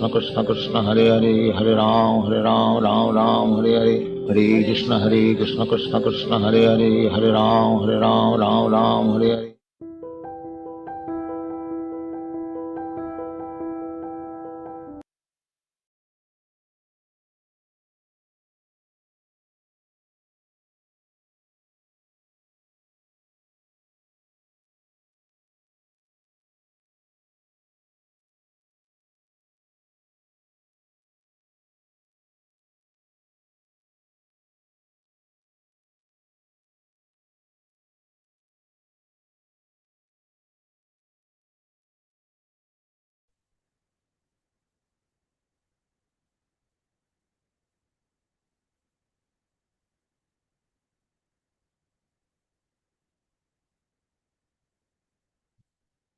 कृष्ण कृष्ण हरे हरे, हरे राम राम राम हरे हरे, हरे कृष्ण कृष्ण कृष्ण हरे हरे, हरे राम राम राम हरे हरे।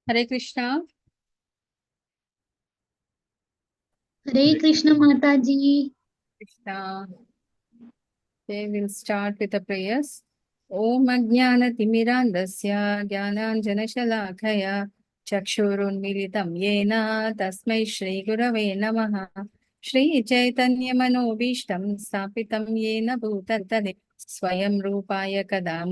हरे कृष्णा। हरे कृष्ण माता जी। Krishna. Okay, we'll start with the prayers. Om Ajnana-timirandasya Jnananjana-shalakaya Chakshurunmilitam Yena Tasmai Shri Gurave Namaha. Shri Chaitanya-manobishtam Stapitam Yena Bhutatale Swayam Rupaya kada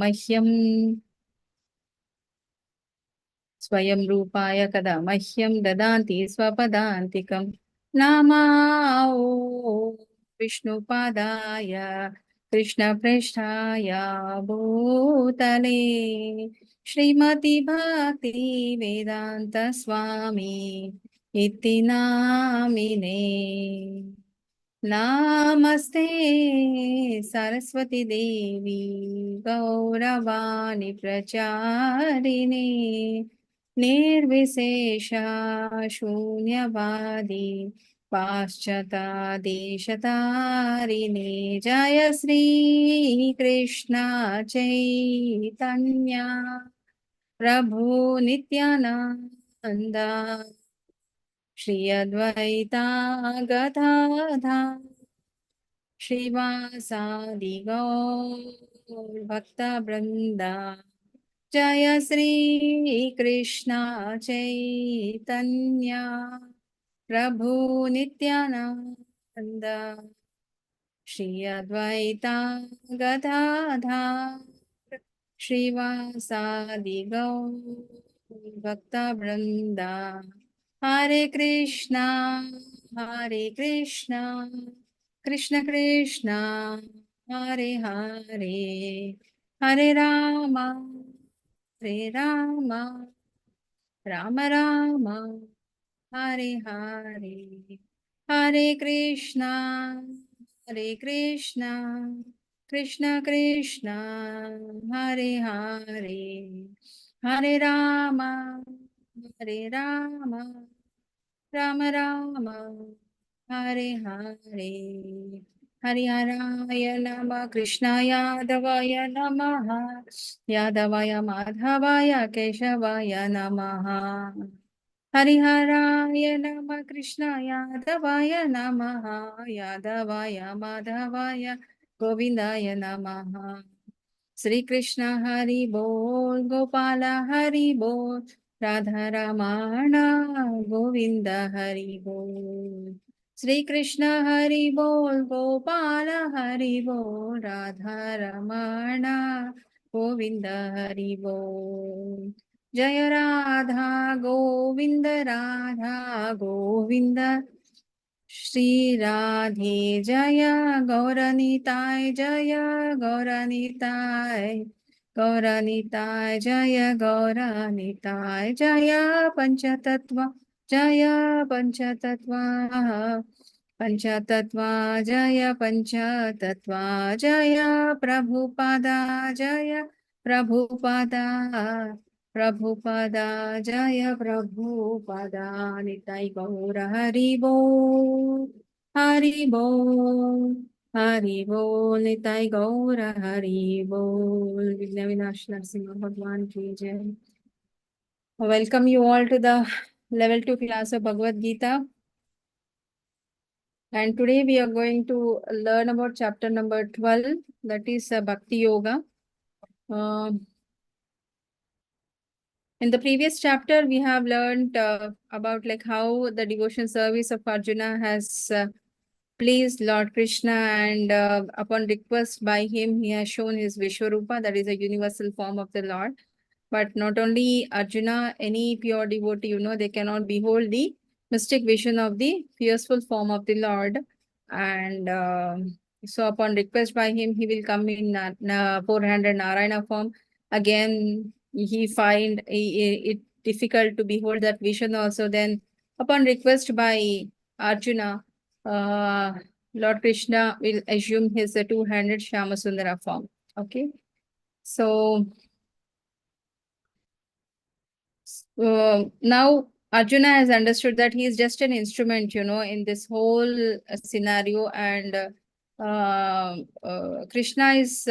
mahyam dadanti swapadantikam namao Vishnupadaya Krishna Presthaya Bhutale Srimati Bhakti Vedanta Swami Iti Namine. Namaste Saraswati Devi Gauravani Pracharine Nirvisesha Shunyavadi Paschata Deshatarine Jaya Sri Krishna Chaitanya Prabhu Nityananda Shri Advaita Gadadha Shrivasadi Gaur Bhakta Vrinda Jaya Sri Krishna Chaitanya Prabhu Nityananda Shri Advaita Gadadha Shrivasadi Gaur Bhakta Vrinda. Hare Krishna, Hare Krishna, Krishna Krishna, Hare Hare, Hare Rama, Hare Rama, Rama Rama, Hare Hare, Hare Krishna, Hare Krishna, Krishna Krishna, Hare Hare, Hare Rama, Hare Rama, Rama Rama, Hare Hare. Hariharaya Nama Krishnaya Yadavaya Namaha Yadavaya Madhavaya Keshavaya Namaha Hariharaya Nama Krishnaya Yadavaya Namaha Yadavaya Madhavaya Govindaya Namaha Sri Krishna Hari Bol Gopala Hari Bol Radha Ramana Govinda Hari Bol Sri Krishna Hari Bol Gopala Hari Bol Radha Ramana Govinda Hari Bol Jaya Radha Govinda Radha Govinda Shri Radhe Jaya Gauranitai Jaya Gauranitai Gauranitai Jaya Gauranitai Jaya Panchatattva Jaya Panchatattva Panchatattva Jaya Panchatattva Jaya Prabhupada Jaya Prabhupada Prabhupada Jaya Prabhupada Nitai Gaura Hari Bol Hari Bol Hari Bol Nitai Gaura Hari Bol Vigna Vinash Narasimha Bhagwan ki jai. Welcome you all to the level 2 class of Bhagavad Gita, and today we are going to learn about chapter number 12, that is Bhakti Yoga. In the previous chapter, we have learned about like how the devotion service of Arjuna has pleased Lord Krishna, and upon request by him, he has shown his Vishwarupa, that is a universal form of the Lord. But not only Arjuna, any pure devotee, they cannot behold the mystic vision of the fierceful form of the Lord. And so upon request by him, he will come in 400 Narayana form. Again, he find it difficult to behold that vision also. Then upon request by Arjuna, Lord Krishna will assume his two-handed Shyamasundara form. Okay. So now Arjuna has understood that he is just an instrument, in this whole scenario, and Krishna is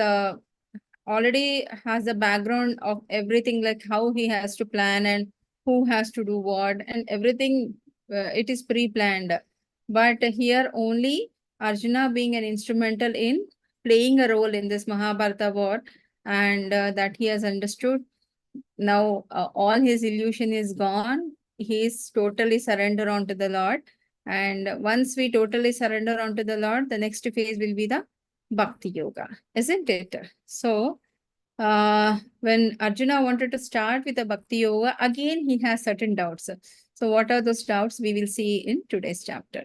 already has a background of everything, like how he has to plan and who has to do what, and everything. It is pre-planned, but here only Arjuna being an instrumental in playing a role in this Mahabharata war, and that he has understood. Now all his illusion is gone. He is totally surrender onto the Lord. And once we totally surrender onto the Lord, the next phase will be the Bhakti Yoga, isn't it? So when Arjuna wanted to start with the Bhakti Yoga, again he has certain doubts. So what are those doubts? We will see in today's chapter.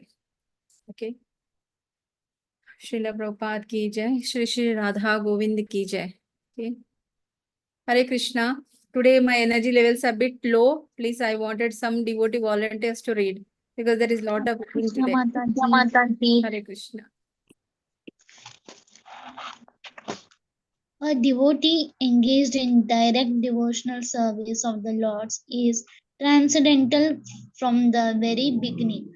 Okay. Srila Prabhupada ki jai, Shri Shri Radha Govind ki jai. Okay. Hare Krishna. Today my energy levels are a bit low. Please, I wanted some devotee volunteers to read because there is a lot of reading Krishna today. Mataji. Hare Krishna. A devotee engaged in direct devotional service of the Lord's is transcendental from the very beginning.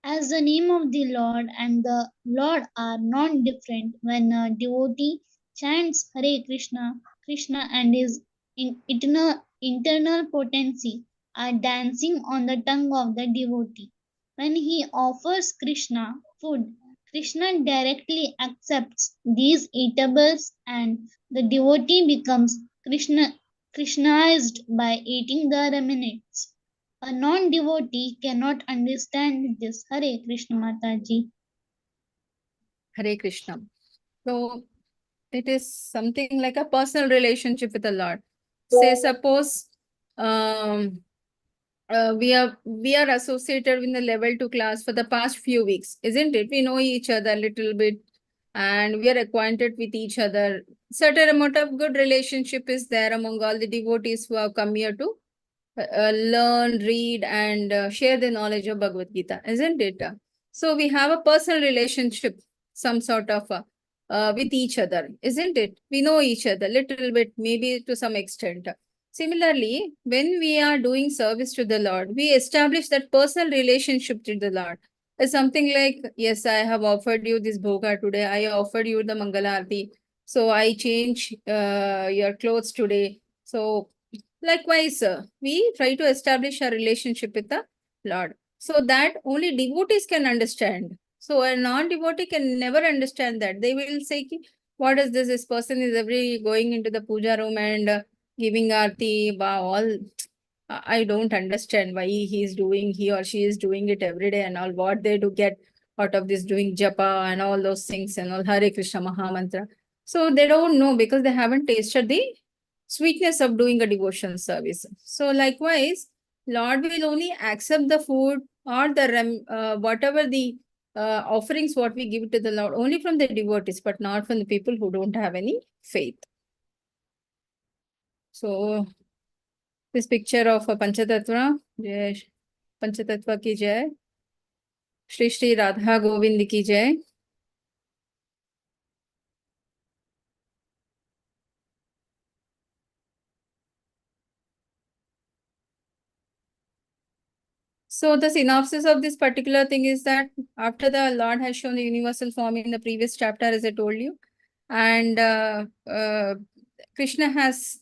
As the name of the Lord and the Lord are non different, when a devotee chants Hare Krishna, Krishna and his internal potency are dancing on the tongue of the devotee. When he offers Krishna food, Krishna directly accepts these eatables and the devotee becomes Krishnaized by eating the remnants. A non-devotee cannot understand this. Hare Krishna Mataji. Hare Krishna. So it is something like a personal relationship with the Lord. Say suppose we are associated in the level 2 class for the past few weeks, isn't it? We know each other a little bit and we are acquainted with each other. Certain amount of good relationship is there among all the devotees who have come here to learn, read, and share the knowledge of Bhagavad Gita, isn't it? So we have a personal relationship, some sort of with each other, isn't it? We know each other little bit, maybe to some extent. Similarly, when we are doing service to the Lord, we establish that personal relationship to the Lord. It's something like, yes, I have offered you this bhoga today. I offered you the Mangalarti. So I change your clothes today. So likewise, we try to establish a relationship with the Lord so that only devotees can understand. So a non-devotee can never understand that. They will say, what is this? This person is every going into the puja room and giving aarti, all. I don't understand why he or she is doing it every day and all. What they do get out of this doing japa and all those things and all Hare Krishna Maha Mantra. So they don't know because they haven't tasted the sweetness of doing a devotion service. So likewise, Lord will only accept the food or the whatever the offerings what we give to the Lord only from the devotees, but not from the people who don't have any faith. So this picture of a Panchatattva, Panchatattva ki jai, Shri Shri Radha Govind ki jai. So the synopsis of this particular thing is that after the Lord has shown the universal form in the previous chapter, as I told you, and Krishna has,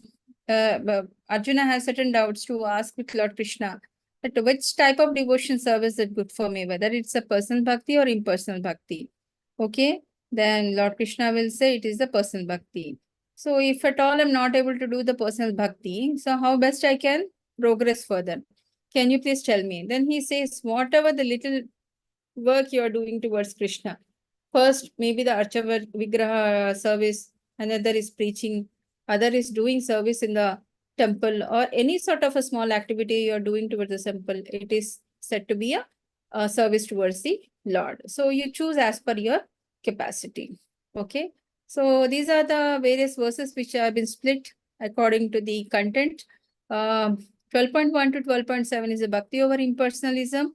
Arjuna has certain doubts to ask with Lord Krishna that which type of devotion service is good for me, whether it's a personal bhakti or impersonal bhakti. Okay, then Lord Krishna will say it is the personal bhakti. So if at all I'm not able to do the personal bhakti, so how best I can progress further? Can you please tell me? Then he says, whatever the little work you are doing towards Krishna. First, maybe the Archa Vigraha service, another is preaching, other is doing service in the temple, or any sort of a small activity you are doing towards the temple. It is said to be a service towards the Lord. So you choose as per your capacity. Okay. So these are the various verses which have been split according to the content. 12.1 to 12.7 is a bhakti over impersonalism.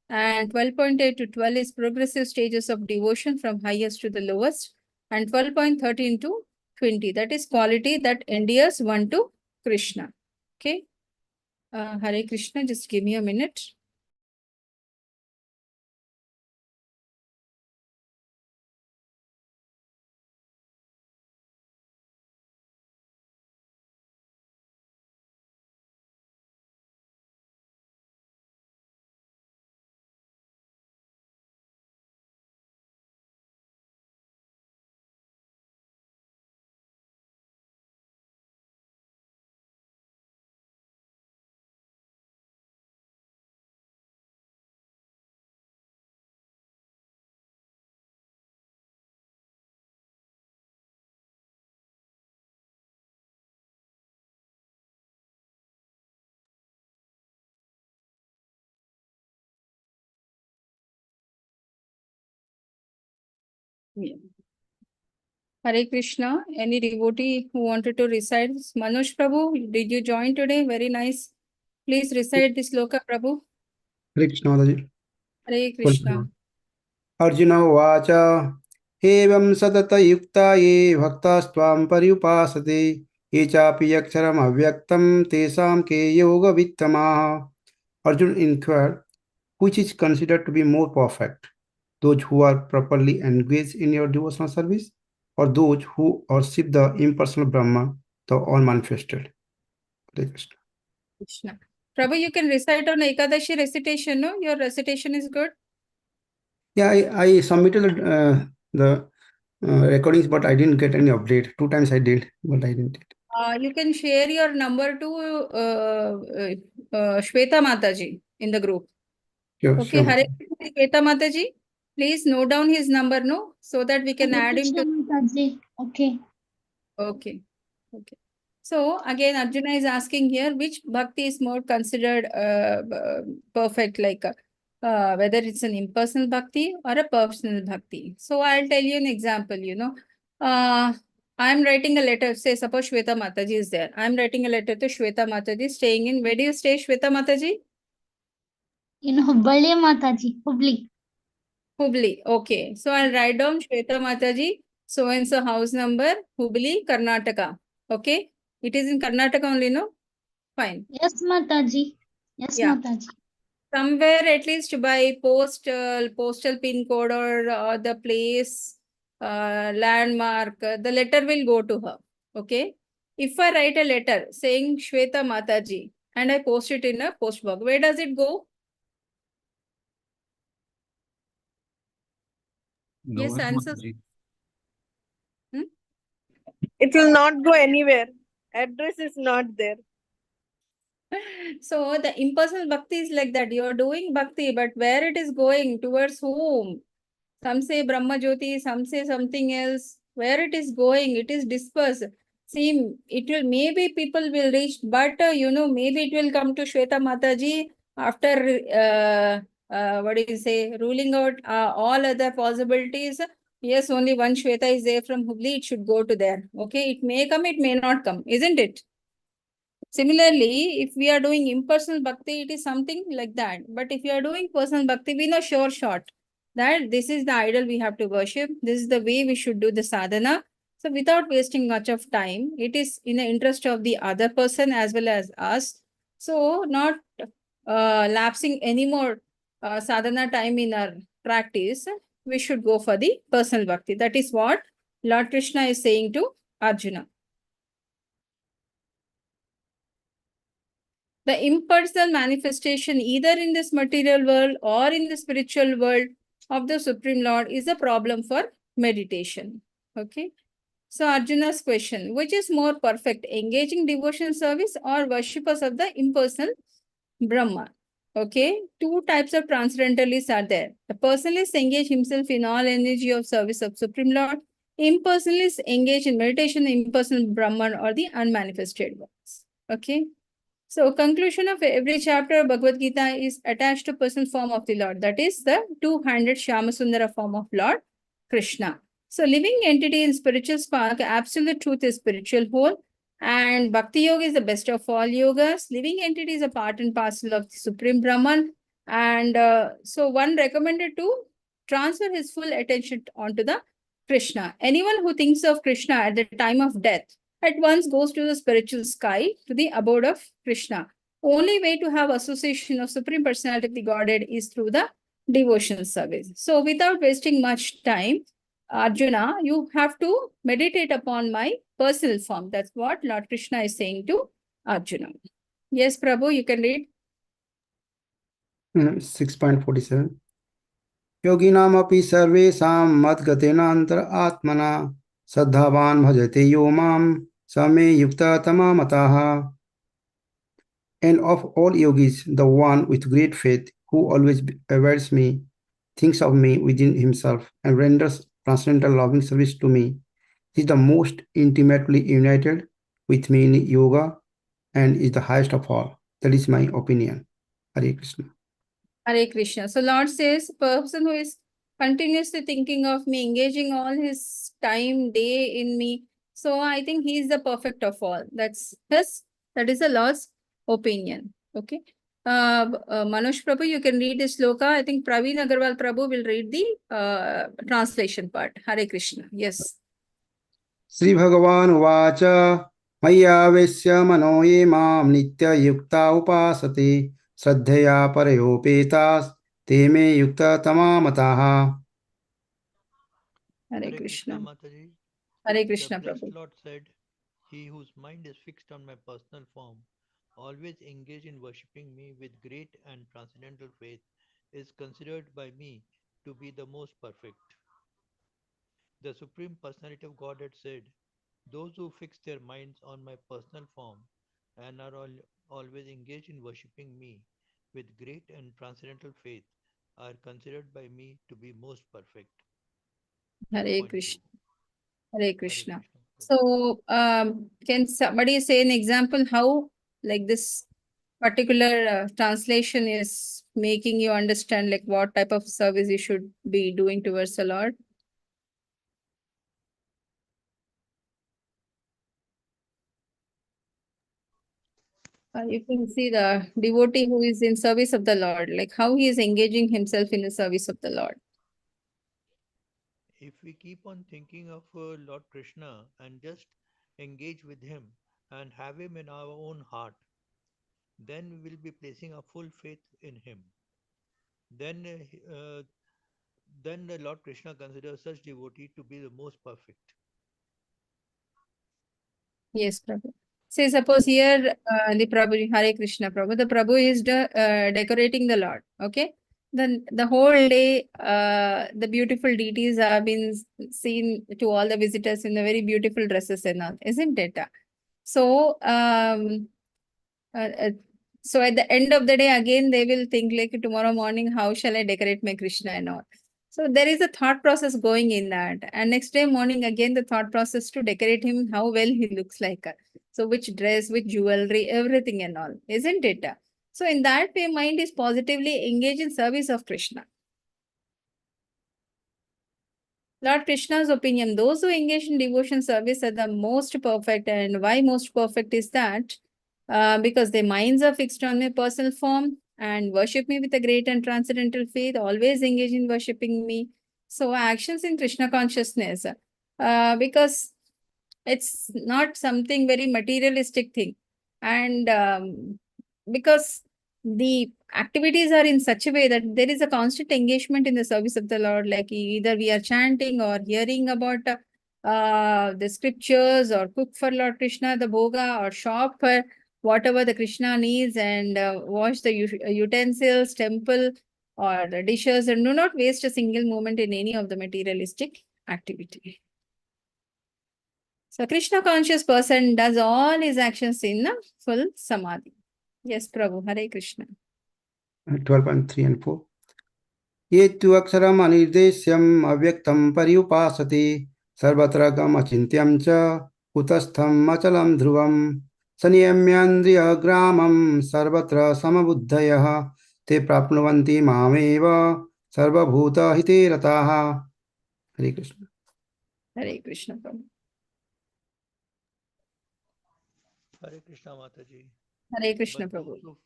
And 12.8 to 12 is progressive stages of devotion from highest to the lowest. And 12.13 to 20, that is quality that endears one to Krishna. Okay. Hare Krishna, just give me a minute. Yeah. Hare Krishna. Any devotee who wanted to recite? Manoj Prabhu, did you join today? Very nice. Please recite this sloka, Prabhu. Hare Krishna Mataji. Hare Krishna. Arjuna Vacha Evam Sadatayukta ye bhaktastvam pariyupasate ye chapi yaksharam avyaktam tesam ke yoga vittamaha. Arjuna inquired, which is considered to be more perfect, those who are properly engaged in your devotional service, or those who worship the impersonal Brahma, the all-manifested? Hare Krishna. Krishna. Prabhu, you can recite on Ekadashi recitation, no? Your recitation is good. Yeah, I submitted the recordings, but I didn't get any update. 2 times I did, but I didn't. You can share your number to Shweta Mataji in the group. Sure, Okay, sure. Hare Krishna, Shweta Mataji, please note down his number, no? So that we can add him to. Mataji. Okay. Okay. Okay. So again, Arjuna is asking here, which bhakti is more considered perfect, like whether it's an impersonal bhakti or a personal bhakti. So I'll tell you an example, I'm writing a letter, say suppose Shweta Mataji is there. I'm writing a letter to Shweta Mataji staying in, where do you stay, Shweta Mataji? In Hubballi Mataji, Hubli. Hubli. Okay. So I'll write down Shweta Mataji, so and so house number, Hubli, Karnataka. Okay. It is in Karnataka only, no? Fine. Yes, Mataji. Yes, Yeah. Mataji. Somewhere at least by postal pin code or the place, landmark, the letter will go to her. Okay. If I write a letter saying Shweta Mataji and I post it in a post box, where does it go? Yes, answer. It will not go anywhere. Address is not there. So the impersonal bhakti is like that. You are doing bhakti, but where it is going, towards whom? Some say Brahma Jyoti, some say something else. Where it is going, it is dispersed. See, it will, maybe people will reach, but maybe it will come to Shweta Mataji after what do you say, ruling out all other possibilities. Yes, only one Shweta is there from Hubli, it should go to there. Okay, it may come, it may not come, isn't it? Similarly, if we are doing impersonal bhakti, it is something like that. But if you are doing personal bhakti, we know sure shot that this is the idol we have to worship. This is the way we should do the sadhana. So without wasting much of time, it is in the interest of the other person as well as us. So not lapsing any more sadhana time in our practice, we should go for the personal bhakti. That is what Lord Krishna is saying to Arjuna. The impersonal manifestation, either in this material world or in the spiritual world of the Supreme Lord, is a problem for meditation. Okay. So Arjuna's question, which is more perfect, engaging devotion service or worshippers of the impersonal Brahma? Okay, two types of transcendentalists are there. The personalist engage himself in all energy of service of Supreme Lord. Impersonalists engage in meditation, impersonal Brahman or the unmanifested ones. Okay. So conclusion of every chapter of Bhagavad Gita is attached to personal form of the Lord. That is the two-handed Shyamasundara form of Lord Krishna. So living entity in spiritual spark, absolute truth is spiritual whole. And Bhakti Yoga is the best of all yogas. Living entity is a part and parcel of the Supreme Brahman. And so one recommended to transfer his full attention onto the Krishna. Anyone who thinks of Krishna at the time of death at once goes to the spiritual sky, to the abode of Krishna. Only way to have association of Supreme Personality of the Godhead is through the devotion service. So without wasting much time, Arjuna, you have to meditate upon my personal form. That's what Lord Krishna is saying to Arjuna. Yes, Prabhu, you can read. 6.47 योगिनामपि सर्वेषां मद्गतेनान्तर आत्मना श्रद्धावान् भजते यो मां समे युक्ततमा मतः. And of all yogis, the one with great faith, who always awares me, thinks of me within himself, and renders transcendental loving service to me, is the most intimately united with me in yoga and is the highest of all. That is my opinion. Hare Krishna. Hare Krishna. So Lord says, person who is continuously thinking of me, engaging all his time, day in me. So I think he is the perfect of all. That is the Lord's opinion. Okay. Manoj Prabhu, you can read the sloka. I think Praveen Agarwal Prabhu will read the translation part. Hare Krishna. Yes. Sri Bhagavan Uvacha Mayyaveśya mano ye mam nitya yukta upasate Shraddhaya parayopetas te me yukta tamamataha. Hare Krishna. Mataji. Hare Krishna The blessed Prabhu. Lord said, he whose mind is fixed on my personal form, always engaged in worshipping me with great and transcendental faith, is considered by me to be the most perfect. The Supreme Personality of Godhead said, those who fix their minds on my personal form and are always engaged in worshipping me with great and transcendental faith are considered by me to be most perfect. Hare 2.2. Krishna. Hare Krishna. Krishna. So, can somebody say an example how, like this particular translation is making you understand, like what type of service you should be doing towards the Lord? You can see the devotee who is in service of the Lord, like how he is engaging himself in the service of the Lord. If we keep on thinking of Lord Krishna and just engage with him and have him in our own heart, then we will be placing our full faith in him. Then Lord Krishna considers such devotee to be the most perfect. Yes, Prabhu. Say, suppose here the Prabhu, Hare Krishna Prabhu, the Prabhu is decorating the Lord, okay? Then the whole day, the beautiful deities have been seen to all the visitors in the very beautiful dresses and all, isn't it? So, so at the end of the day, again, they will think like tomorrow morning, how shall I decorate my Krishna and all? So there is a thought process going in that. And next day morning, again, the thought process to decorate him, how well he looks like. So which dress, which jewelry, everything and all, isn't it? So in that way, mind is positively engaged in service of Krishna. Lord Krishna's opinion, those who engage in devotion service are the most perfect. And why most perfect is that? Because their minds are fixed on my personal form and worship me with a great and transcendental faith, always engage in worshipping me. So actions in Krishna consciousness, because it's not something very materialistic thing. And because the activities are in such a way that there is a constant engagement in the service of the Lord, like either we are chanting or hearing about the scriptures or cook for Lord Krishna, the bhoga, or shop for whatever the Krishna needs and wash the utensils, temple or the dishes, and do not waste a single moment in any of the materialistic activity. So Krishna conscious person does all his actions in a full samadhi. Yes, Prabhu. Hare Krishna. 12.3 and 4. ये तु अक्षरम् अनिर्देश्यम् अव्यक्तं पर्युपासते सर्वत्र गमचिन्त्यं च कुतस्थम् अचलं ध्रुवम् संयम्येन्द्रियग्रामं सर्वत्र समबुद्धयः ते प्राप्नुवन्ति मामेव सर्वभूतहिते रताः. हरे Krishna. Hare Krishna, Prabhu. Hare Krishna Mataji. Hare Krishna, But Prabhu.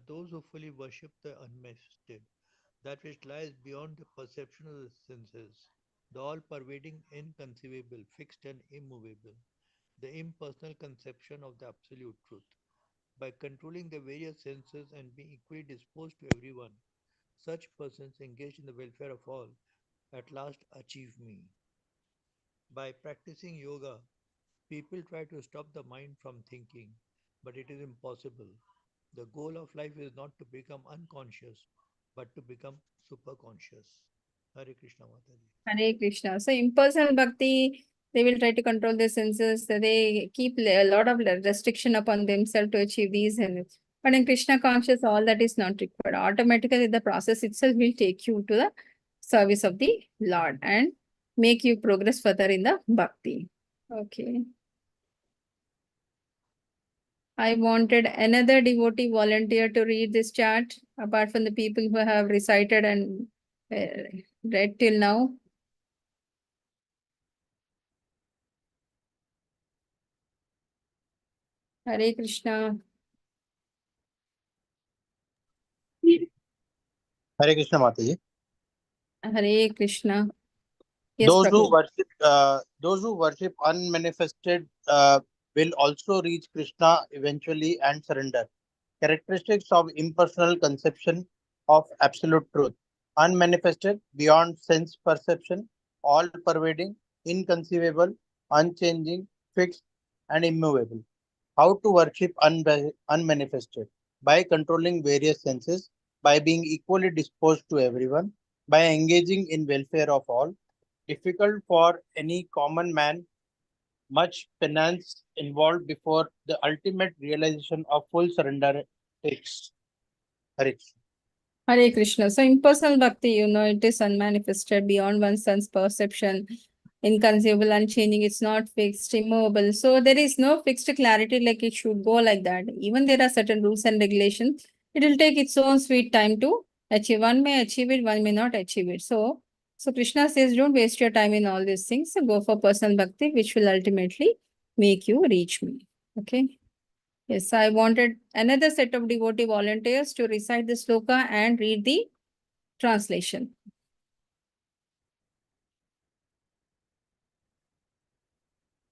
those who fully worship the unmanifested, that which lies beyond the perception of the senses, the all-pervading, inconceivable, fixed and immovable, the impersonal conception of the absolute truth, by controlling the various senses and being equally disposed to everyone, such persons engaged in the welfare of all at last achieve me. By practicing yoga, people try to stop the mind from thinking, but it is impossible. The goal of life is not to become unconscious, but to become superconscious. Hare Krishna Mataji. Hare Krishna. So impersonal bhakti, they will try to control their senses. They keep a lot of restriction upon themselves to achieve these. But in Krishna conscious, all that is not required. Automatically, the process itself will take you to the service of the Lord and make you progress further in the bhakti. Okay. I wanted another devotee volunteer to read this chart, apart from the people who have recited and read till now. Hare Krishna. Hare Krishna Mataji. Hare Krishna. Yes, Prabhu. Those who worship unmanifested will also reach Krishna eventually and surrender. Characteristics of impersonal conception of absolute truth: unmanifested, beyond sense perception, all-pervading, inconceivable, unchanging, fixed, and immovable. How to worship unmanifested? By controlling various senses, by being equally disposed to everyone, by engaging in welfare of all. Difficult for any common man, much penance involved before the ultimate realization of full surrender takes. Hare Krishna. Hare Krishna. So impersonal bhakti, it is unmanifested, beyond one's sense perception, inconceivable, unchanging. It's not fixed, immovable. So there is no fixed clarity like it should go like that. Even there are certain rules and regulations. It will take its own sweet time to achieve. One may achieve it, one may not achieve it. So Krishna says, don't waste your time in all these things. So go for personal bhakti, which will ultimately make you reach me. Okay. Yes, I wanted another set of devotee volunteers to recite the sloka and read the translation.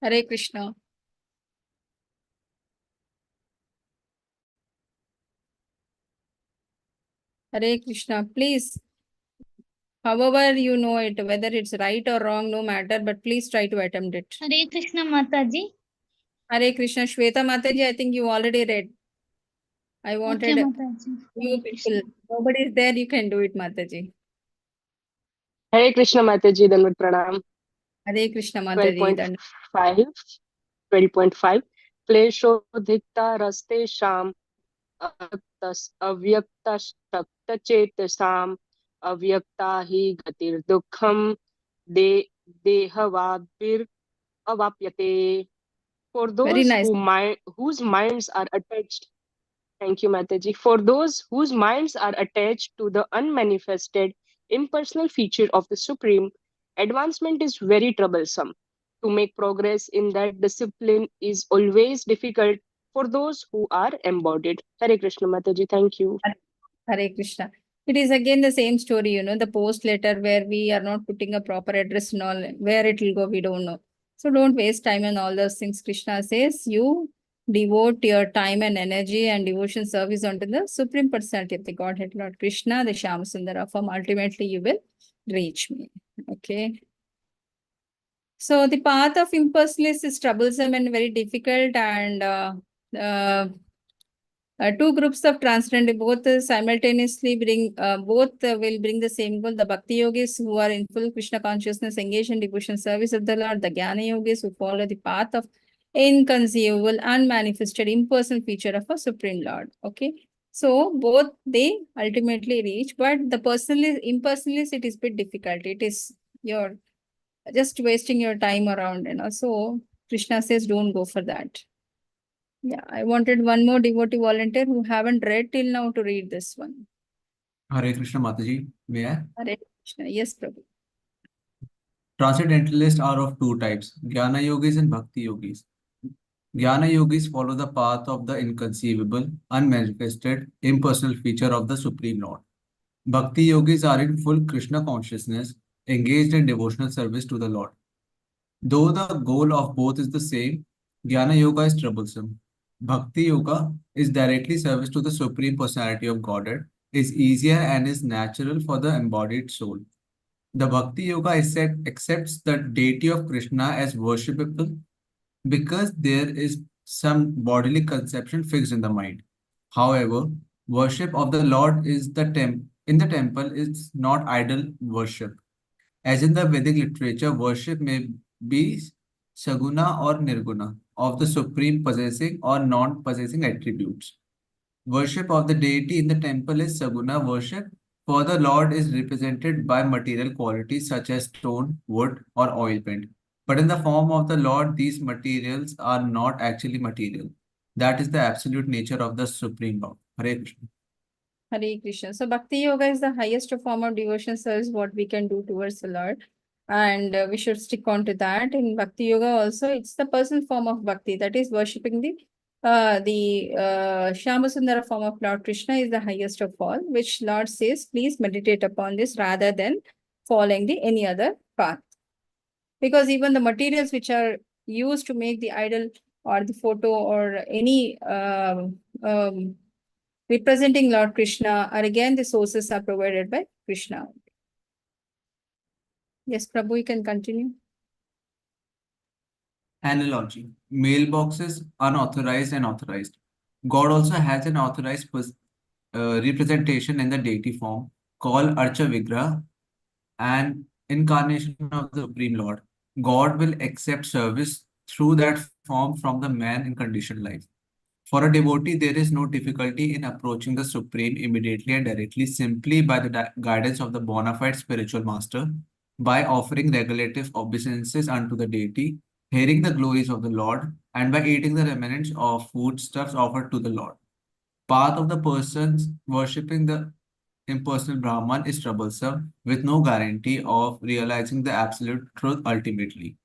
Hare Krishna. Hare Krishna. Please, however you know it, whether it's right or wrong, no matter, but please try to attempt it. Hare Krishna Mataji. Hare Krishna. Shweta Mataji, I think you already read. I wanted Okay, Mataji. you people. Nobody is there, you can do it, Mataji. Hare Krishna Mataji, Danvat Pranam. Hare Krishna Mataji. 12.5. 12.5. Kleshodhikta raste sham avyakta shakta chetasam avyakta hi gatir dukkham de dehavabhir avapyate. For Very those nice. whose minds are attached. Thank you, Mataji. For those whose minds are attached to the unmanifested, impersonal feature of the Supreme, advancement is very troublesome. To make progress in that discipline is always difficult for those who are embodied. Hare Krishna, Mataji. Thank you. Hare Krishna. It is again the same story, the post letter where we are not putting a proper address and all, where it will go, we don't know. So don't waste time on all those things. Krishna says you devote your time and energy and devotion service unto the Supreme Personality of the Godhead, Lord Krishna, the Shyam Sundara form. Ultimately, you will reach me. Okay. So the path of impersonalist is troublesome and very difficult, and Two groups of transcendental, both simultaneously bring, will bring the same goal. The Bhakti Yogis who are in full Krishna consciousness, engaged in devotion service of the Lord. The Jnana Yogis who follow the path of inconceivable, unmanifested, impersonal feature of a Supreme Lord. Okay. So both they ultimately reach, but the impersonalist, it is bit difficult. It is your just wasting your time around, So Krishna says, don't go for that. Yeah, I wanted one more devotee volunteer who haven't read till now to read this one. Hare Krishna Mataji, may I? Hare Krishna. Yes, Prabhu. Transcendentalists are of two types, Jnana Yogis and Bhakti Yogis. Jnana Yogis follow the path of the inconceivable, unmanifested, impersonal feature of the Supreme Lord. Bhakti Yogis are in full Krishna consciousness, engaged in devotional service to the Lord. Though the goal of both is the same, Jnana Yoga is troublesome. Bhakti Yoga is directly service to the Supreme Personality of Godhead, is easier and is natural for the embodied soul. The Bhakti Yoga accepts the deity of Krishna as worshipable because there is some bodily conception fixed in the mind. However, worship of the Lord is in the temple is not idol worship. As in the Vedic literature, worship may be saguna or nirguna of the supreme possessing or non-possessing attributes. Worship of the deity in the temple is saguna worship, for the Lord is represented by material qualities such as stone, wood, or oil paint. But in the form of the Lord, these materials are not actually material. That is the absolute nature of the Supreme Lord. Hare Krishna. Hare Krishna. So Bhakti Yoga is the highest form of devotion service what we can do towards the Lord. And we should stick on to that. In Bhakti Yoga also, it's the personal form of Bhakti. That is worshipping the Shyamasundara form of Lord Krishna is the highest of all, which Lord says, please meditate upon this rather than following any other path. Because even the materials which are used to make the idol or the photo or any representing Lord Krishna are again the sources are provided by Krishna. Yes, Prabhu, you can continue. Analogy. Mailboxes, unauthorized and authorized. God also has an authorized representation in the deity form called Archa Vigraha, an incarnation of the Supreme Lord. God will accept service through that form from the man in conditioned life. For a devotee, there is no difficulty in approaching the Supreme immediately and directly simply by the guidance of the bona fide spiritual master, by offering regulative obeisances unto the deity, hearing the glories of the Lord, and by eating the remnants of foodstuffs offered to the Lord. Path of the persons worshipping the impersonal Brahman is troublesome, with no guarantee of realizing the absolute truth ultimately.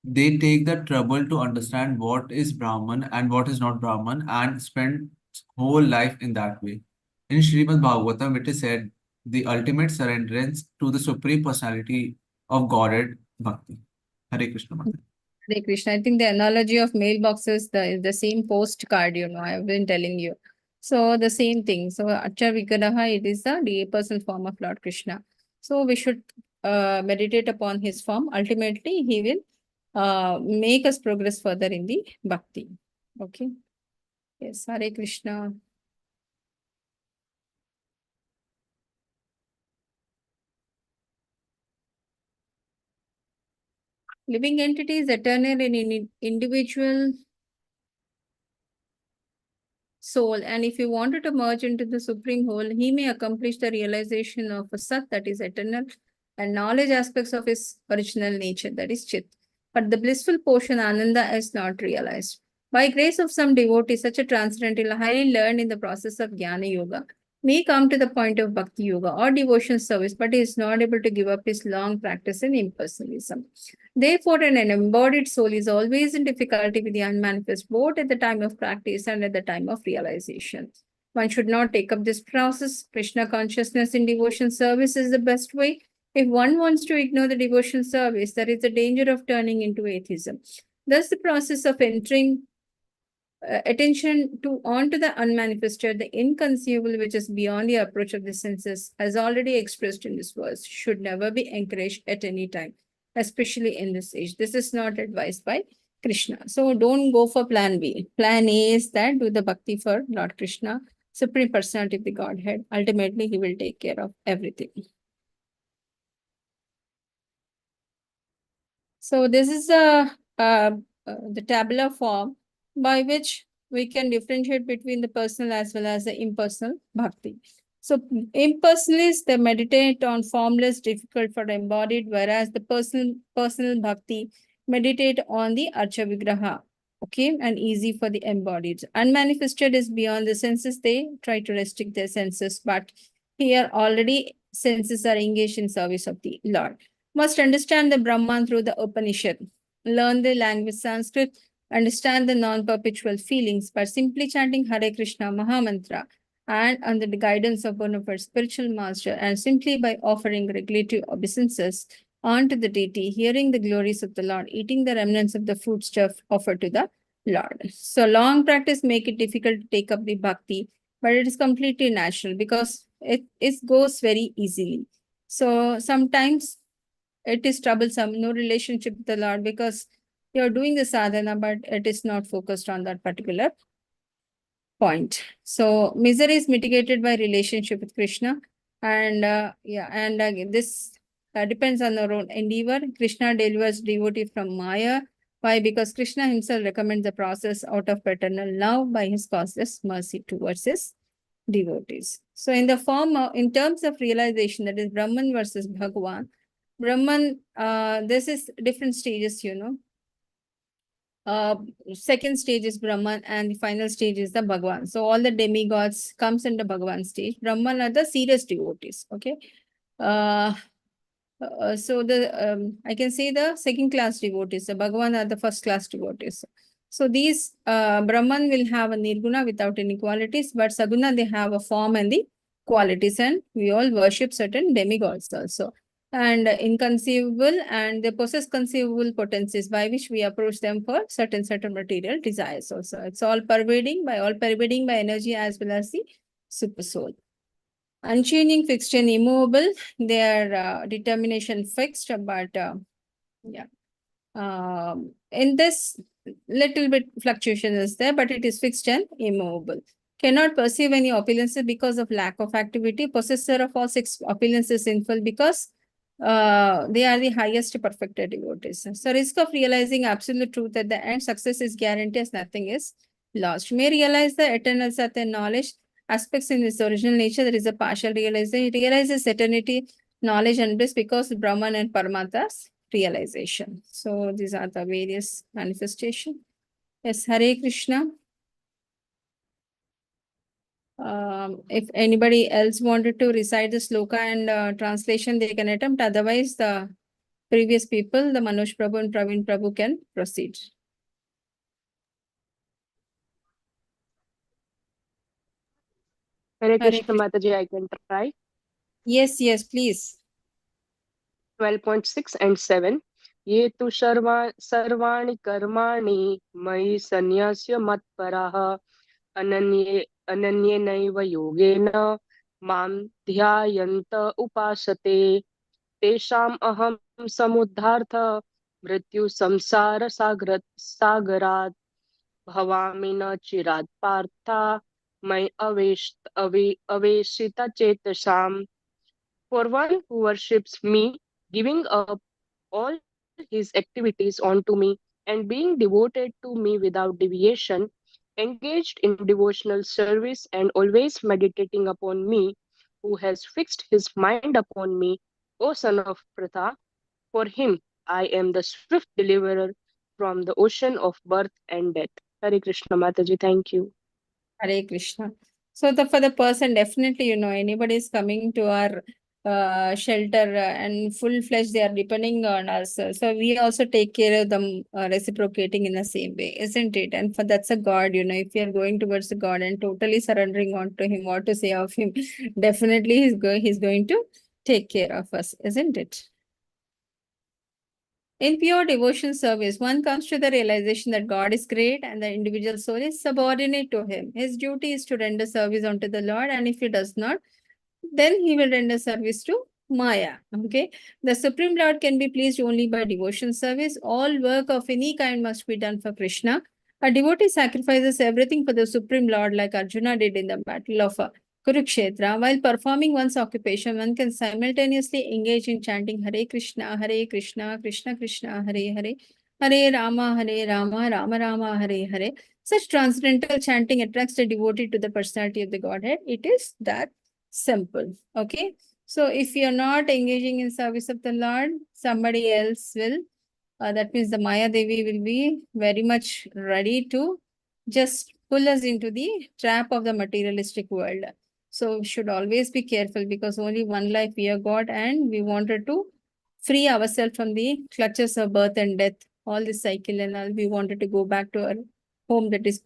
They take the trouble to understand what is Brahman and what is not Brahman and spend whole life in that way. In Srimad Bhagavatam, it is said, the ultimate surrenderance to the Supreme Personality of Godhead, Bhakti. Hare Krishna. Mataji. Hare Krishna. I think the analogy of mailboxes is the same postcard, I've been telling you. So the same thing. So Archa Vigraha, it is the personal form of Lord Krishna. So we should meditate upon his form. Ultimately, he will make us progress further in the bhakti. Okay. Yes, Hare Krishna. Living entity is eternal in individual soul, and if he wanted to merge into the supreme whole, he may accomplish the realization of a sat, that is eternal, and knowledge aspects of his original nature, that is chit. But the blissful portion ananda is not realized. By grace of some devotee, such a transcendental, highly learned in the process of jnana yoga, may come to the point of bhakti yoga or devotion service, but he is not able to give up his long practice in impersonalism. Therefore, an embodied soul is always in difficulty with the unmanifest, both at the time of practice and at the time of realization. One should not take up this process. Krishna consciousness in devotion service is the best way. If one wants to ignore the devotion service, there is a danger of turning into atheism. Thus, the process of entering attention onto the unmanifested, the inconceivable, which is beyond the approach of the senses, as already expressed in this verse, should never be encouraged at any time, especially in this age. This is not advised by Krishna. So don't go for plan B. Plan A is that do the bhakti for Lord Krishna, Supreme Personality of the Godhead. Ultimately, he will take care of everything. So this is the tabular form by which we can differentiate between the personal as well as the impersonal bhakti. So impersonal is the meditate on formless, difficult for the embodied, whereas the personal bhakti meditate on the Archa Vigraha, okay, and easy for the embodied. Unmanifested is beyond the senses. They try to restrict their senses, but here already senses are engaged in service of the Lord. Must understand the Brahman through the Upanishad, learn the language Sanskrit, understand the non-perpetual feelings by simply chanting Hare Krishna Mahamantra and under the guidance of one of our spiritual master and simply by offering regulative obeisances unto the deity, hearing the glories of the Lord, eating the remnants of the foodstuff offered to the Lord. So long practice make it difficult to take up the bhakti, but it is completely natural because it goes very easily. So sometimes it is troublesome, no relationship with the Lord because you're doing the sadhana, but it is not focused on that particular point. So misery is mitigated by relationship with Krishna. And this depends on our own endeavor. Krishna delivers devotee from Maya. Why? Because Krishna himself recommends the process out of paternal love by his causeless mercy towards his devotees. So in the form of, in terms of realization, that is Brahman versus Bhagavan, Brahman, this is different stages, you know. Second stage is Brahman and the final stage is the Bhagavan. So all the demigods comes in the Bhagavan stage. Brahman are the serious devotees, okay. So I can say the second class devotees, the Bhagavan are the first class devotees. So these Brahman will have a Nirguna without any qualities, but Saguna they have a form and the qualities, and we all worship certain demigods also. And inconceivable, and they possess conceivable potencies by which we approach them for certain material desires also. It's all pervading by energy as well as the super soul. Unchanging, fixed and immovable, their determination fixed, but in this little bit fluctuation is there, but it is fixed and immovable. Cannot perceive any opulences because of lack of activity. Possessor of all six opulences sinful because they are the highest perfected devotees. So risk of realizing absolute truth at the end, success is guaranteed as nothing is lost. May realize the eternal Satya knowledge aspects in its original nature. There is a partial realization. It realizes eternity, knowledge and bliss because Brahman and Paramatma's realization. So these are the various manifestations. Yes, Hare Krishna. If anybody else wanted to recite the sloka and translation, they can attempt. Otherwise, the previous people, the Manoj Prabhu and Praveen Prabhu, can proceed. Hare Krishna Mataji, I can try. Yes, please. 12.6 and 7. ये तु सर्वाणि कर्माणि मयि सन्न्यस्य मत्पराः अनन्येनैव योगेन मां ध्यायन्त उपासते तेषाम् अहं समुद्धार्थ मृत्यु संसार सागरात् भवामि न चिरात् पार्था मयि अवेशिता चेतसाम्. For one who worships me, giving up all his activities onto me and being devoted to me without deviation, engaged in devotional service and always meditating upon me, who has fixed his mind upon me, O son of Pratha, for him I am the swift deliverer from the ocean of birth and death. Hare Krishna Mataji, thank you. Hare Krishna. So for the person, definitely, anybody is coming to our shelter and full-fledged, they are depending on us. So we also take care of them, reciprocating in the same way, isn't it? And that's a God, if you are going towards the God and totally surrendering on to him, what to say of him, definitely he's going to take care of us, isn't it? In pure devotion service, one comes to the realization that God is great and the individual soul is subordinate to him. His duty is to render service unto the Lord, and if he does not, then he will render service to Maya. Okay. The Supreme Lord can be pleased only by devotion service. All work of any kind must be done for Krishna. A devotee sacrifices everything for the Supreme Lord, like Arjuna did in the battle of Kurukshetra. While performing one's occupation, one can simultaneously engage in chanting Hare Krishna, Krishna Krishna, Hare Hare, Hare Rama, Rama Rama, Hare Hare. Such transcendental chanting attracts the devotee to the personality of the Godhead. It is that simple. Okay. So if you're not engaging in service of the Lord, somebody else will, that means the Maya Devi will be very much ready to just pull us into the trap of the materialistic world. So we should always be careful, because only one life we have got, and we wanted to free ourselves from the clutches of birth and death, all this cycle and all. We wanted to go back to our home, that is,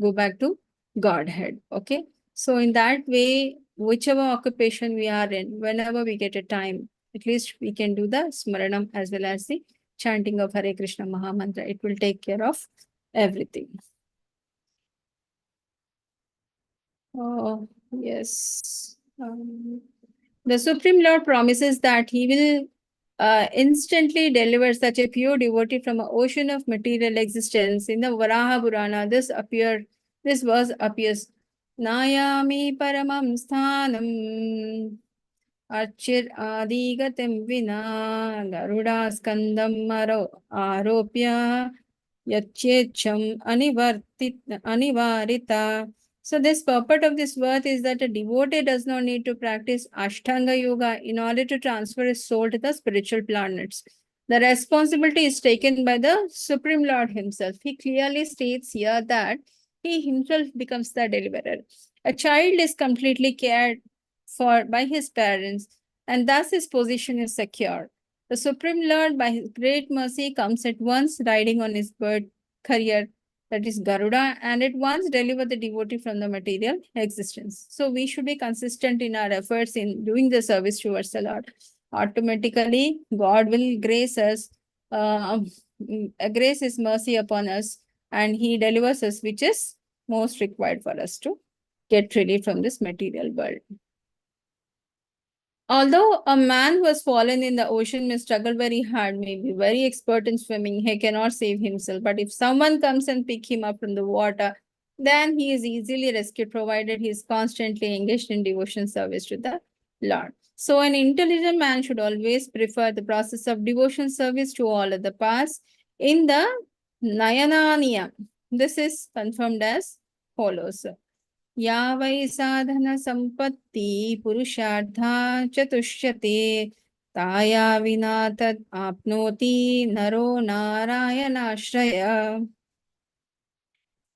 go back to Godhead. Okay. So in that way, whichever occupation we are in, whenever we get a time, at least we can do the Smaranam as well as the chanting of Hare Krishna Mahamantra. It will take care of everything. Oh, yes. The Supreme Lord promises that he will instantly deliver such a pure devotee from an ocean of material existence. In the Varaha Purana, this verse appears. Nayami paramam sthanam Archir adigatim vina Garuda skandam aropya yachecham anivarita. So this purport of this verse is that a devotee does not need to practice Ashtanga Yoga in order to transfer his soul to the spiritual planets. The responsibility is taken by the Supreme Lord himself. He clearly states here that he himself becomes the deliverer. A child is completely cared for by his parents, and thus his position is secure. The Supreme Lord, by his great mercy, comes at once riding on his bird career, that is Garuda, and at once deliver the devotee from the material existence. So we should be consistent in our efforts in doing the service towards the Lord. Automatically, God will grace us, grace his mercy upon us, and he delivers us, which is most required for us to get relief from this material world. Although a man who has fallen in the ocean may struggle very hard, may be very expert in swimming, he cannot save himself. But if someone comes and pick him up from the water, then he is easily rescued, provided he is constantly engaged in devotion service to the Lord. So an intelligent man should always prefer the process of devotion service to all other paths. In the Nayananiya, this is confirmed as follows. या वै साधन संपत्ति पुरुषार्था चतुष्यते ताया विना तद आपनोति नरो नारायणाश्रय.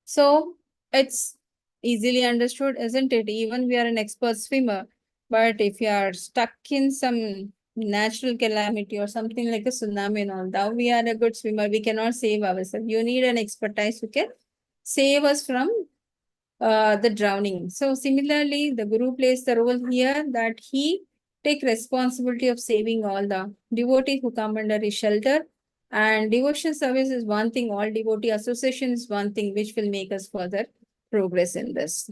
So it's easily understood, isn't it? Even we are an expert swimmer, but if you are stuck in some natural calamity or something like a tsunami and all, now we are a good swimmer, we cannot save ourselves. You need an expertise who can save us from the drowning. So similarly, the Guru plays the role here that he take responsibility of saving all the devotees who come under his shelter. And devotion service is one thing, all devotee association is one thing, which will make us further progress in this.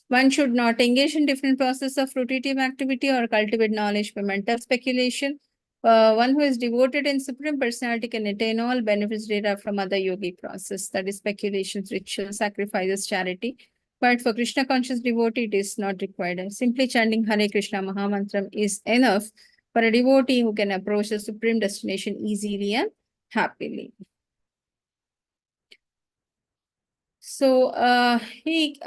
One should not engage in different process of fruitive activity or cultivate knowledge by mental speculation. One who is devoted in Supreme Personality can attain all benefits derived from other yogic process, that is speculations, rituals, sacrifices, charity. But for Krishna conscious devotee, it is not required. Simply chanting Hare Krishna Mahamantram is enough for a devotee who can approach the supreme destination easily and happily. So he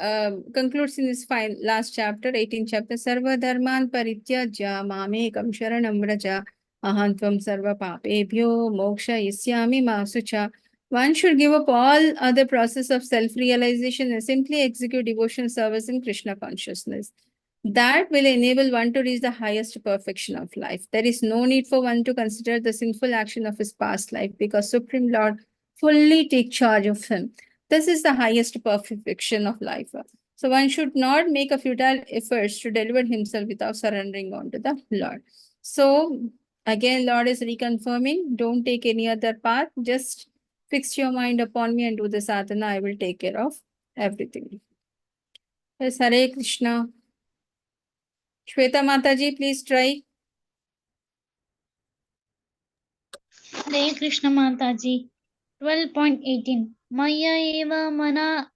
concludes in this last chapter, 18th chapter, Sarva Dharman Parityajya Mamekam Sharanam Vraja Ahantvam Sarva Papebhyo Moksha Isyami Masucha. One should give up all other process of self-realization and simply execute devotion service in Krishna consciousness. That will enable one to reach the highest perfection of life. There is no need for one to consider the sinful action of his past life, because Supreme Lord fully take charge of him. This is the highest perfection of life. So one should not make a futile efforts to deliver himself without surrendering on to the Lord. So again, Lord is reconfirming, don't take any other path. Just fix your mind upon me and do the sadhana. I will take care of everything. Yes, Hare Krishna. Shweta Mataji, please try. Hare Krishna Mataji. 12.18 Maya eva mana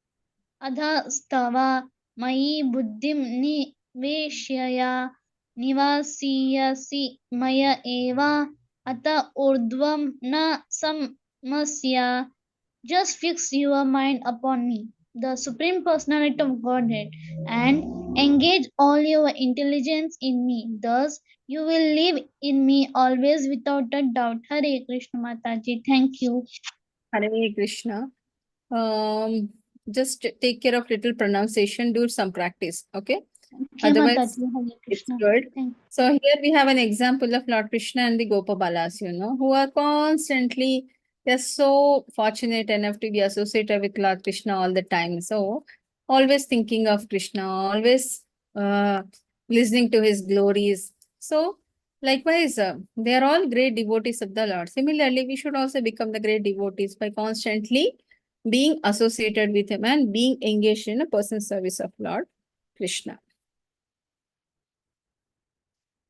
adhastava mayi buddhim niveshyaya nivasiyasi maya eva ata urdhvam na samasya. Just fix your mind upon me, the Supreme Personality of Godhead, and engage all your intelligence in me. Thus, you will live in me always without a doubt. Hare Krishna Mataji. Thank you. Hare Krishna. Just take care of little pronunciation, do some practice, okay? Okay, Otherwise, Mataji. Hare it's Krishna. good. Thank So here we have an example of Lord Krishna and the Gopabalas, who are constantly, they're so fortunate enough to be associated with Lord Krishna all the time. So always thinking of Krishna, always listening to his glories. So likewise, they are all great devotees of the Lord. Similarly, we should also become the great devotees by constantly being associated with him and being engaged in a personal service of Lord Krishna.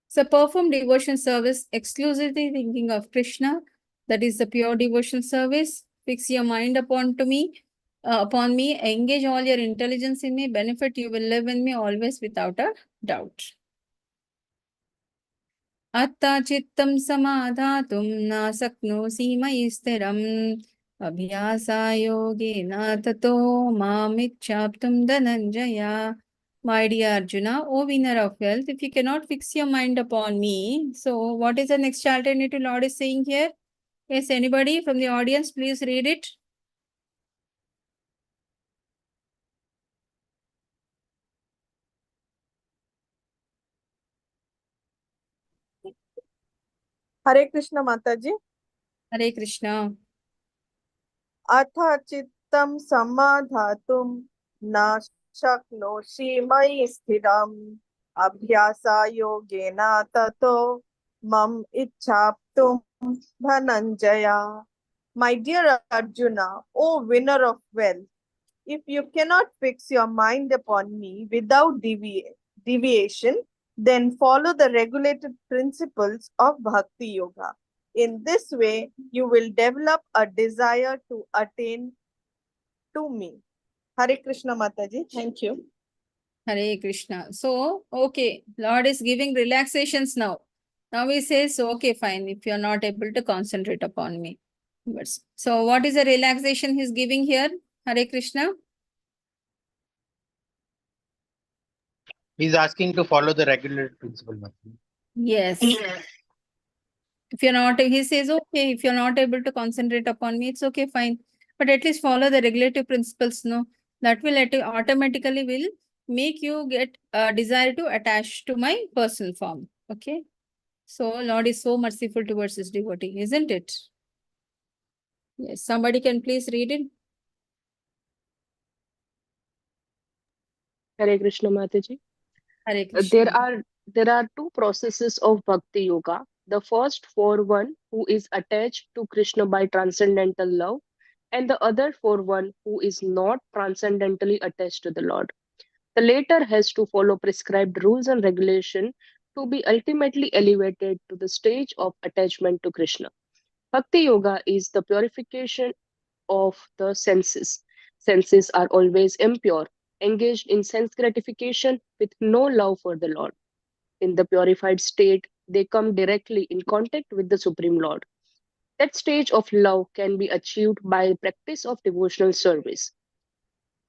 So perform devotion service exclusively thinking of Krishna. That is the pure devotion service. Fix your mind upon me. Engage all your intelligence in me. Benefit you will live in me always without a doubt. Atta chittam samadhatum na saknosi mayi stiram abhyasa yogena tato mamichhaptum dhananjaya. My dear Arjuna, O winner of wealth, if you cannot fix your mind upon me, so what is the next alternative Lord is saying here? Yes, anybody from the audience, please read it. Hare Krishna Mataji. Hare Krishna. Atha chittam samadhatum na shaknoshi mayi sthiram abhyasa yogena tato mam ichhaptum dhananjaya. My dear Arjuna, O winner of wealth, if you cannot fix your mind upon me without deviation, then follow the regulated principles of Bhakti Yoga. In this way, you will develop a desire to attain to me. Hare Krishna Mataji. Thank you. Hare Krishna. So, okay, Lord is giving relaxations now. Now he says, okay, fine, if you're not able to concentrate upon me. So, what is the relaxation he's giving here? Hare Krishna. He's asking to follow the regulated principle. Mataji. Yes. If you're not, he says, okay, if you're not able to concentrate upon me, it's okay, fine. But at least follow the regulative principles, no? That will automatically will make you get a desire to attach to my personal form. Okay. So Lord is so merciful towards his devotee, isn't it? Yes. Somebody can please read it. Hare Krishna Mataji. Hare Krishna. There are two processes of Bhakti Yoga. The first for one who is attached to Krishna by transcendental love, and the other for one who is not transcendentally attached to the Lord. The latter has to follow prescribed rules and regulation to be ultimately elevated to the stage of attachment to Krishna. Bhakti Yoga is the purification of the senses. Senses are always impure, engaged in sense gratification with no love for the Lord. In the purified state, they come directly in contact with the Supreme Lord. That stage of love can be achieved by practice of devotional service.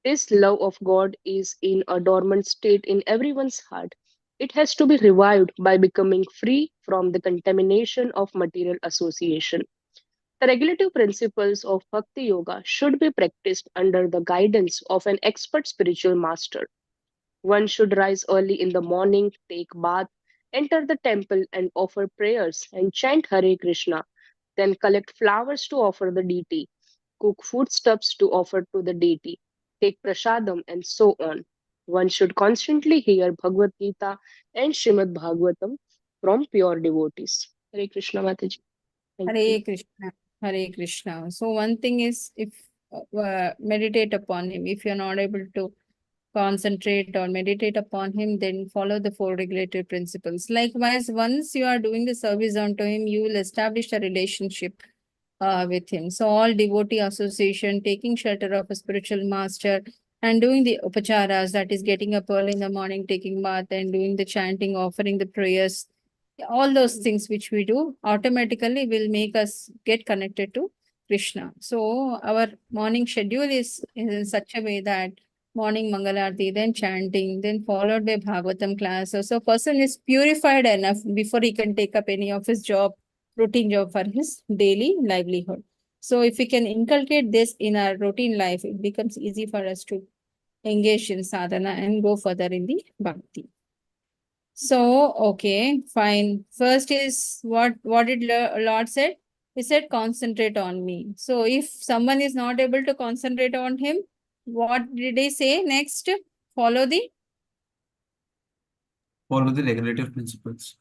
This love of God is in a dormant state in everyone's heart. It has to be revived by becoming free from the contamination of material association. The regulative principles of Bhakti Yoga should be practiced under the guidance of an expert spiritual master. One should rise early in the morning, take bath, enter the temple and offer prayers and chant Hare Krishna, then collect flowers to offer the deity, cook foodstuffs to offer to the deity, take prasadam and so on. One should constantly hear Bhagavad Gita and Srimad Bhagavatam from pure devotees. Hare Krishna Mataji. Thank you. Hare Krishna. Hare Krishna. So one thing is if meditate upon him. If you're not able to concentrate or meditate upon him, then follow the four regulative principles. Likewise, once you are doing the service unto him, you will establish a relationship with him. So all devotee association, taking shelter of a spiritual master, and doing the upacharas, that is getting up early in the morning, taking bath, and doing the chanting, offering the prayers, all those things which we do automatically will make us get connected to Krishna. So our morning schedule is in such a way that morning Mangalarti, then chanting, then followed by Bhagavatam class. So person is purified enough before he can take up any of his job, routine job for his daily livelihood. So if we can inculcate this in our routine life, it becomes easy for us to engage in sadhana and go further in the bhakti. So, okay, fine. First is what did Lord said? He said, concentrate on me. So if someone is not able to concentrate on him, what did he say next? Follow the regulative principles.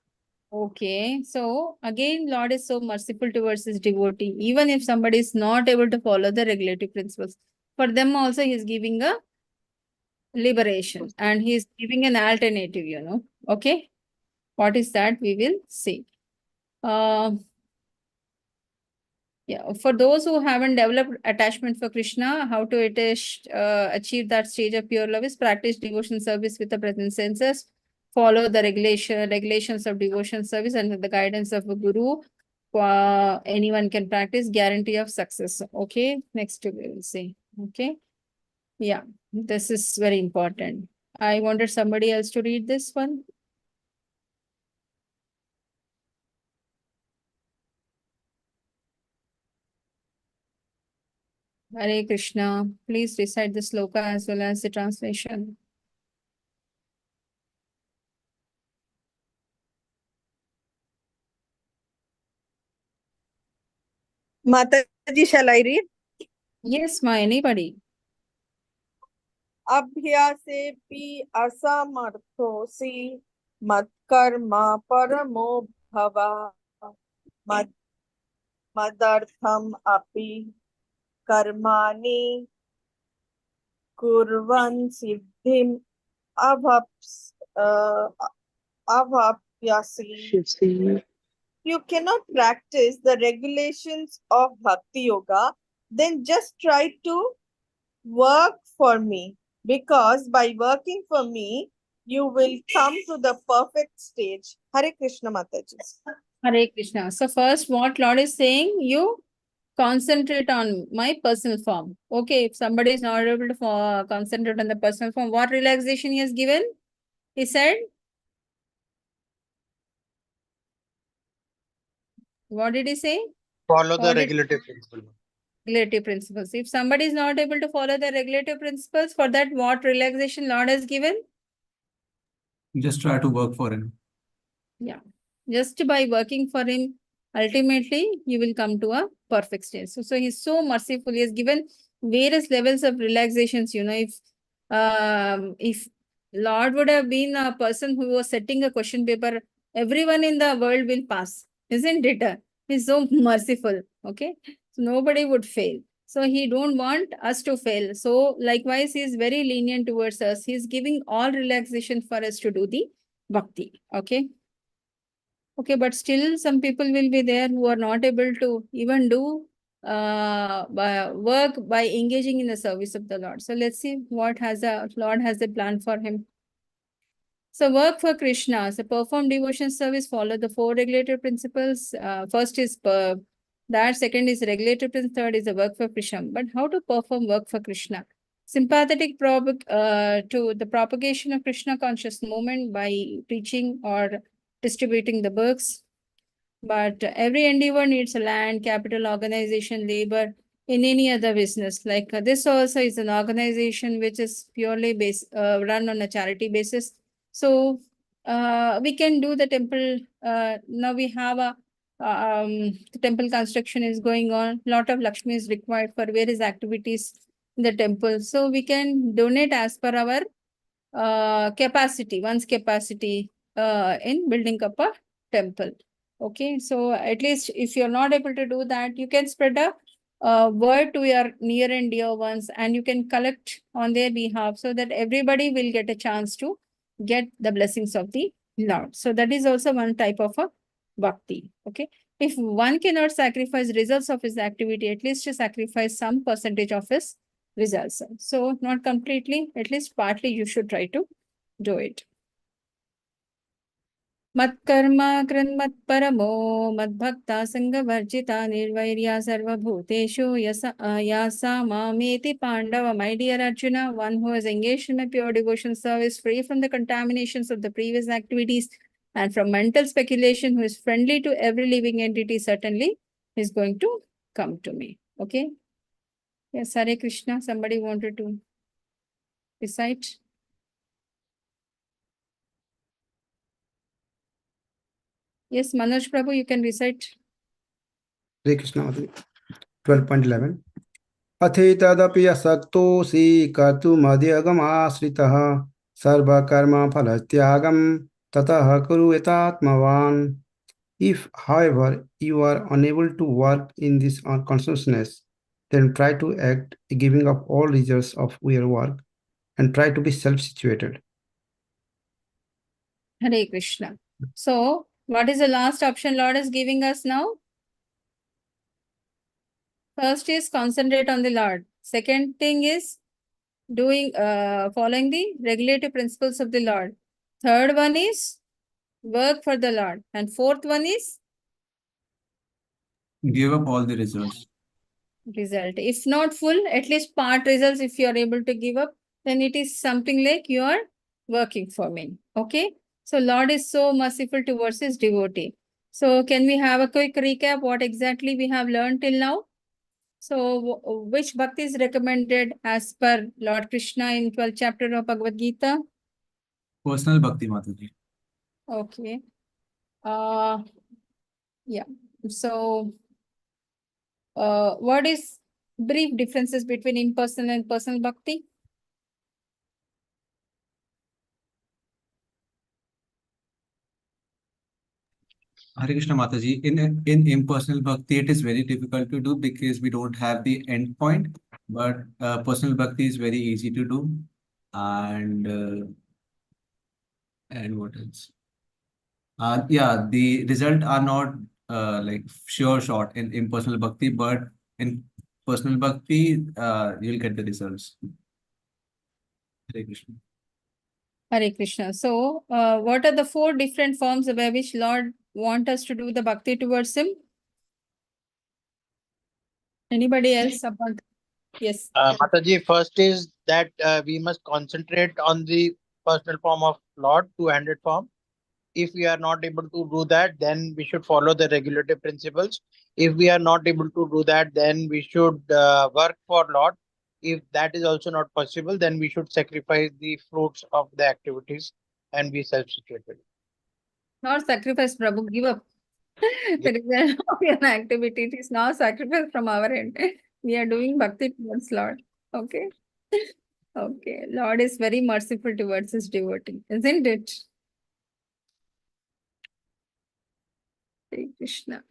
Okay, so again, Lord is so merciful towards his devotee. Even if somebody is not able to follow the regulative principles, for them also he is giving a liberation and he is giving an alternative, Okay, what is that? We will see. Yeah, for those who haven't developed attachment for Krishna, how to achieve that stage of pure love is practice devotion service with the present senses, follow the regulations of devotion service and with the guidance of a guru. Anyone can practice, guarantee of success. Okay, next we will see. Okay, yeah, this is very important. I wanted somebody else to read this one. Hare Krishna. Please recite the sloka as well as the translation. Mataji, shall I read? Yes, ma, anybody. अभ्यासेऽपि असमर्थोऽसि मत्कर्म परमो भव मदर्थम् अपि कर्माणि कुर्वन् सिद्धिम् अवाप्स्यसि. You cannot practice the regulations of Bhakti Yoga, then just try to work for me, because by working for me, you will come to the perfect stage. Hare Krishna Mataji. Hare Krishna. So first, what Lord is saying, you concentrate on my personal form. Okay, if somebody is not able to concentrate on the personal form, what relaxation he has given? He said, what did he say? Follow the regulative principle. Regulative principles. If somebody is not able to follow the regulative principles, for that, what relaxation Lord has given? Just try to work for him. Yeah. Just by working for him, ultimately, you will come to a perfect state. So he's so merciful. He has given various levels of relaxations. If Lord would have been a person who was setting a question paper, everyone in the world will pass, isn't it? He's so merciful. Okay, so nobody would fail. So he don't want us to fail. So likewise, he is very lenient towards us. He's giving all relaxation for us to do the bhakti. Okay. Okay, but still some people will be there who are not able to even do work by engaging in the service of the Lord. So let's see what Lord has a plan for him. So work for Krishna. So perform devotion service, follow the four regulative principles. First is that, second is regulative principle, third is the work for Krishna. But how to perform work for Krishna? Sympathetic to the propagation of Krishna conscious movement by preaching or distributing the books. But every endeavor needs a land, capital, organization, labor, in any other business. Like this also is an organization which is purely run on a charity basis. So we can do the temple. Now we have the temple construction is going on. Lot of Lakshmi is required for various activities in the temple. So we can donate as per our capacity, one's capacity in building up a temple. Okay, so at least if you're not able to do that, you can spread a word to your near and dear ones, and you can collect on their behalf so that everybody will get a chance to get the blessings of the Lord. So that is also one type of a bhakti. Okay. If one cannot sacrifice results of his activity, at least to sacrifice some percentage of his results. So not completely, at least partly you should try to do it. मत्कर्मा कृन्मत्परमो मद्भक्ता संगवर्जिता निर्वैर्या सर्वभूतेषु यासा मामेति Pandava. My dear Arjuna, one who is engaged in my pure devotion service, free from the contaminations of the previous activities and from mental speculation, who is friendly to every living entity, certainly is going to come to me. Okay. Yes, Hare Krishna. Somebody wanted to recite? Yes, Manoj Prabhu, you can recite. Hare Krishna Mataji. 12.11 अथेतदपि असक्तोऽसि कर्तुमद्यगमाश्रितः सर्वकर्मफलत्यागं ततः कुरु यतात्मवान्. If, however, you are unable to work in this consciousness, then try to act giving up all results of your work and try to be self-situated. Hare Krishna. So, what is the last option Lord is giving us now? First is concentrate on the Lord. Second thing is doing, following the regulative principles of the Lord. Third one is work for the Lord. And fourth one is Give up all the results. result. If not full, at least part results, if you are able to give up, then it is something like you are working for me. Okay. So Lord is so merciful towards his devotee. So can we have a quick recap what exactly we have learned till now? So which bhakti is recommended as per Lord Krishna in 12th chapter of Bhagavad Gita? Personal bhakti, Mataji. Okay. Yeah. So what is brief differences between impersonal and personal bhakti? Hare Krishna Mataji, in impersonal bhakti, it is very difficult to do because we don't have the end point. But personal bhakti is very easy to do, and what else? Yeah, the result are not like sure shot in impersonal bhakti, but in personal bhakti, you'll get the results. Hare Krishna. Hare Krishna. So, what are the four different forms by which Lord want us to do the bhakti towards him? Anybody else about? Yes. Mataji, first is that we must concentrate on the personal form of Lord, two-handed form. If we are not able to do that, then we should follow the regulative principles. If we are not able to do that, then we should work for Lord. If that is also not possible, then we should sacrifice the fruits of the activities and be self-situated. Not sacrifice, Prabhu, give up. Yeah. The result of your activity, it is now sacrifice from our end. We are doing bhakti towards Lord. Okay. Okay. Lord is very merciful towards his devotee, isn't it? Hare Krishna.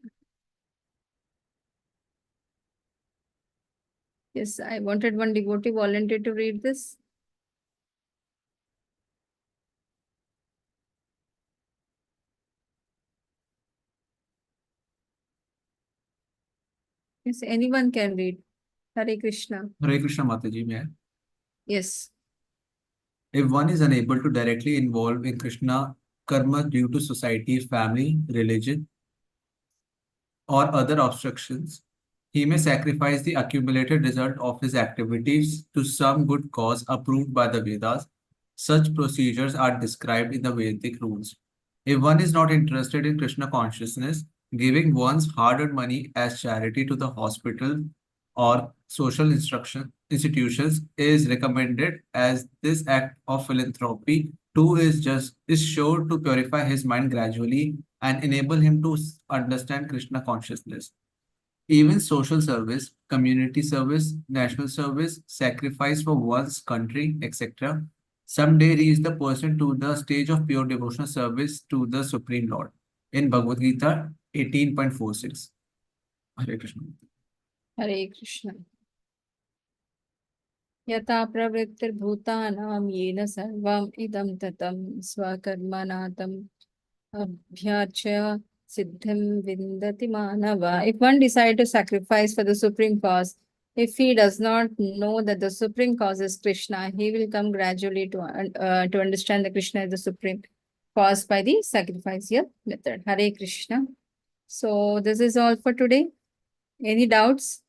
Yes, I wanted one devotee volunteer to read this. Yes, anyone can read. Hare Krishna. Hare Krishna Mataji, may I? Yes. If one is unable to directly involve in Krishna karma due to society, family, religion, or other obstructions, he may sacrifice the accumulated result of his activities to some good cause approved by the Vedas. Such procedures are described in the Vedic rules. If one is not interested in Krishna consciousness, giving one's hard-earned money as charity to the hospital or social instruction institutions is recommended, as this act of philanthropy too is sure to purify his mind gradually and enable him to understand Krishna consciousness. Even social service, community service, national service, sacrifice for one's country, etc., someday reach the person to the stage of pure devotional service to the Supreme Lord. In Bhagavad Gita 18.46. Hare Krishna. Hare Krishna. Yata pravrittirbhutanam yena sarvam idam tatam swakarmanatam abhyarchya siddhim vindati manava. If one decide to sacrifice for the supreme cause, if he does not know that the supreme cause is Krishna, he will come gradually to understand that Krishna is the supreme cause by the sacrificial method. Hare Krishna. So this is all for today. Any doubts?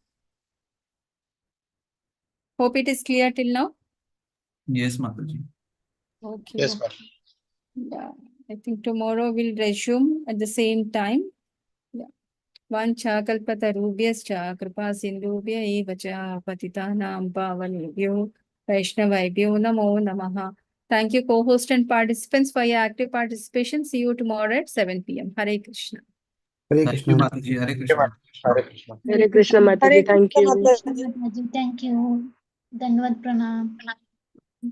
Hope it is clear till now. Yes, Mataji. Okay. Yes, ma'am. Yeah, I think tomorrow we'll resume at the same time. Yeah. Vancha kalpatarubhyascha kripa sindhubhya eva cha patitanam pavanebhyo Vaishnavabhyo namo namaha. Thank you, co-host and participants, for your active participation. See you tomorrow at 7 p.m. Hare Krishna. Hare Thank you, Krishna. Mataji. Hare Hare Krishna. Krishna. Hare Krishna, Mataji. Hare Thank Krishna you. Mataji. Mataji, thank you. Dhanwad pranam.